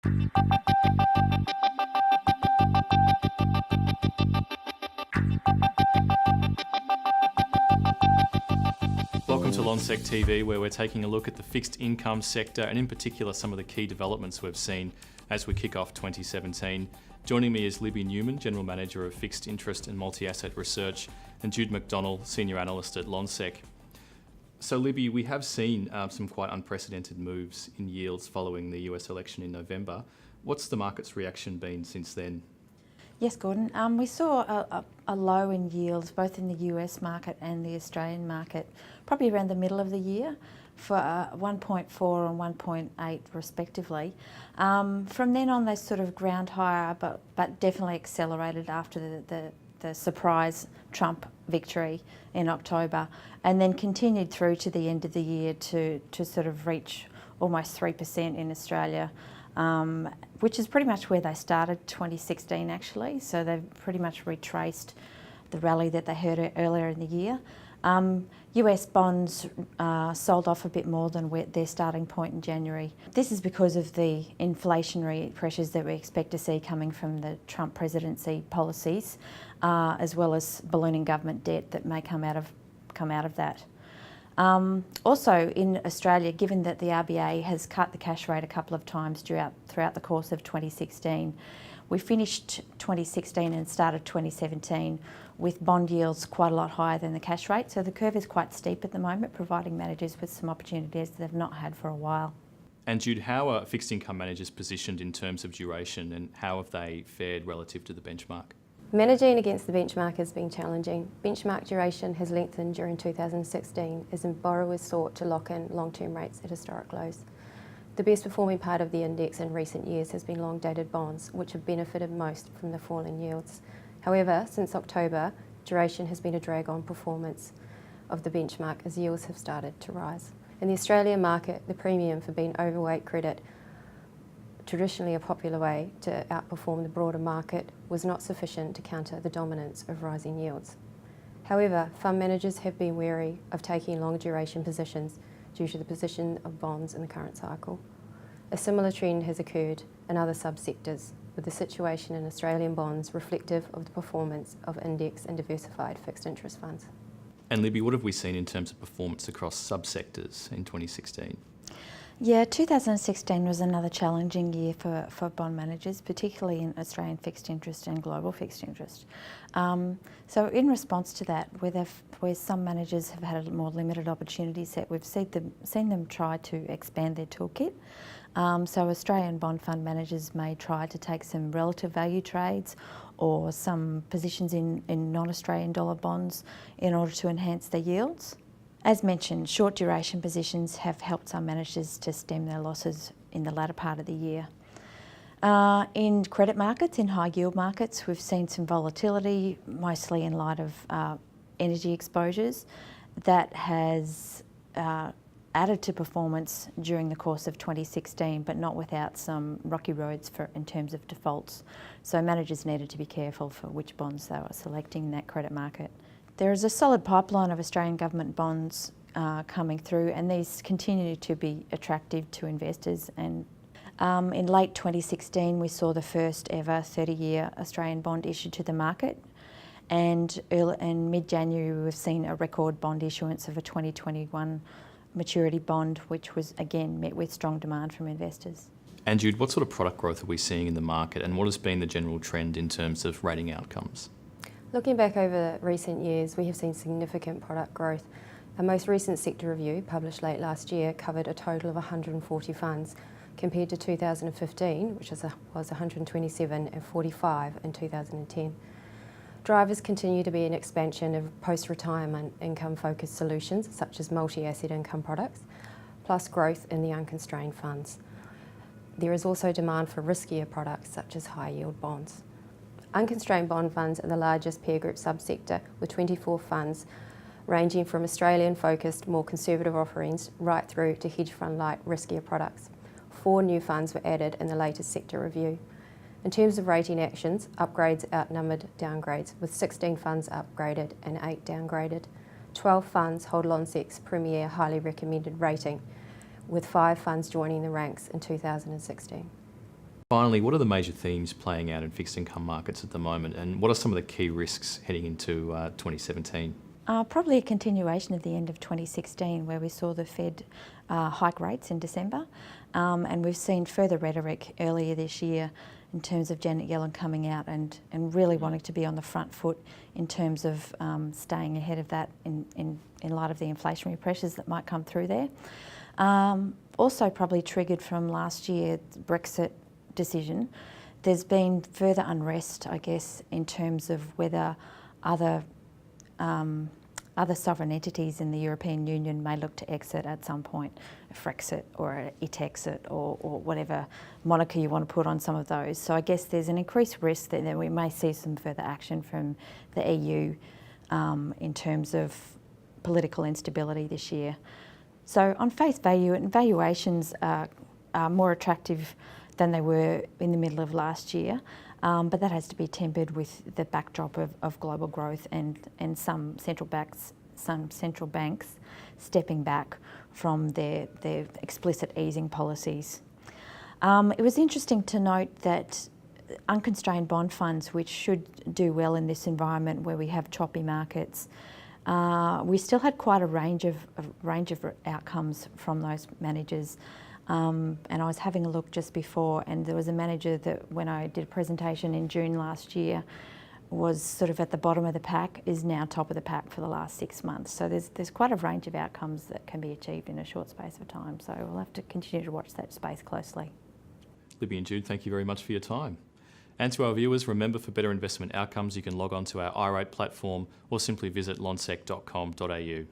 Welcome to Lonsec TV, where we're taking a look at the fixed income sector and in particular some of the key developments we've seen as we kick off 2017. Joining me is Libby Newman, General Manager of Fixed Interest and Multi-Asset Research, and Jude McDonnell, Senior Analyst at Lonsec. So Libby, we have seen some quite unprecedented moves in yields following the US election in November. What's the market's reaction been since then? Yes, Gordon. We saw a low in yields both in the US market and the Australian market, probably around the middle of the year, for 1.4 and 1.8 respectively. From then on, they sort of ground higher, but definitely accelerated after the surprise Trump victory in October, and then continued through to the end of the year to sort of reach almost 3% in Australia. Which is pretty much where they started 2016 actually, so they've pretty much retraced the rally that they heard earlier in the year. US bonds sold off a bit more than their starting point in January. This is because of the inflationary pressures that we expect to see coming from the Trump presidency policies, as well as ballooning government debt that may come out of that. Also in Australia, given that the RBA has cut the cash rate a couple of times throughout the course of 2016, we finished 2016 and started 2017 with bond yields quite a lot higher than the cash rate. So the curve is quite steep at the moment, providing managers with some opportunities that they've not had for a while. And Jude, how are fixed income managers positioned in terms of duration, and how have they fared relative to the benchmark? Managing against the benchmark has been challenging. Benchmark duration has lengthened during 2016 as borrowers sought to lock in long-term rates at historic lows. The best performing part of the index in recent years has been long-dated bonds, which have benefited most from the fall in yields. However, since October, duration has been a drag on performance of the benchmark as yields have started to rise. In the Australian market, the premium for being overweight credit, traditionally a popular way to outperform the broader market, was not sufficient to counter the dominance of rising yields. However, fund managers have been wary of taking long duration positions due to the position of bonds in the current cycle. A similar trend has occurred in other subsectors, with the situation in Australian bonds reflective of the performance of index and diversified fixed interest funds. And Libby, what have we seen in terms of performance across subsectors in 2016? Yeah, 2016 was another challenging year for bond managers, particularly in Australian fixed interest and global fixed interest. So in response to that, where some managers have had a more limited opportunity set, we've seen them try to expand their toolkit. So Australian bond fund managers may try to take some relative value trades or some positions in non-Australian dollar bonds in order to enhance their yields. As mentioned, short duration positions have helped some managers to stem their losses in the latter part of the year. In credit markets, in high yield markets, we've seen some volatility, mostly in light of energy exposures, that has added to performance during the course of 2016, but not without some rocky roads in terms of defaults. So managers needed to be careful for which bonds they were selecting in that credit market. There is a solid pipeline of Australian government bonds coming through, and these continue to be attractive to investors. And in late 2016, we saw the first ever 30-year Australian bond issued to the market, and in mid-January we've seen a record bond issuance of a 2021 maturity bond, which was again met with strong demand from investors. And Jude, what sort of product growth are we seeing in the market, and what has been the general trend in terms of rating outcomes? Looking back over recent years, we have seen significant product growth. Our most recent sector review, published late last year, covered a total of 140 funds, compared to 2015, which was 127 and 45 in 2010. Drivers continue to be an expansion of post-retirement income-focused solutions, such as multi-asset income products, plus growth in the unconstrained funds. There is also demand for riskier products, such as high-yield bonds. Unconstrained bond funds are the largest peer group subsector, with 24 funds ranging from Australian-focused, more conservative offerings right through to hedge fund-like, riskier products. 4 new funds were added in the latest sector review. In terms of rating actions, upgrades outnumbered downgrades, with 16 funds upgraded and 8 downgraded. 12 funds hold Lonsec's premier highly recommended rating, with 5 funds joining the ranks in 2016. Finally, what are the major themes playing out in fixed income markets at the moment, and what are some of the key risks heading into 2017? Probably a continuation of the end of 2016, where we saw the Fed hike rates in December, and we've seen further rhetoric earlier this year in terms of Janet Yellen coming out and really wanting to be on the front foot in terms of staying ahead of that in light of the inflationary pressures that might come through there. Also probably triggered from last year's Brexit decision, there's been further unrest, I guess, in terms of whether other sovereign entities in the European Union may look to exit at some point, a Frexit or a it-exit or whatever moniker you want to put on some of those. So I guess there's an increased risk that we may see some further action from the EU in terms of political instability this year. So on face value, and valuations are more attractive than they were in the middle of last year. But that has to be tempered with the backdrop of global growth and some central banks stepping back from their explicit easing policies. It was interesting to note that unconstrained bond funds, which should do well in this environment where we have choppy markets, we still had quite a range of outcomes from those managers. And I was having a look just before, and there was a manager that, when I did a presentation in June last year, was sort of at the bottom of the pack, is now top of the pack for the last 6 months. So there's quite a range of outcomes that can be achieved in a short space of time. So we'll have to continue to watch that space closely. Libby and Jude, thank you very much for your time. And to our viewers, remember, for better investment outcomes, you can log on to our iRate platform or simply visit lonsec.com.au.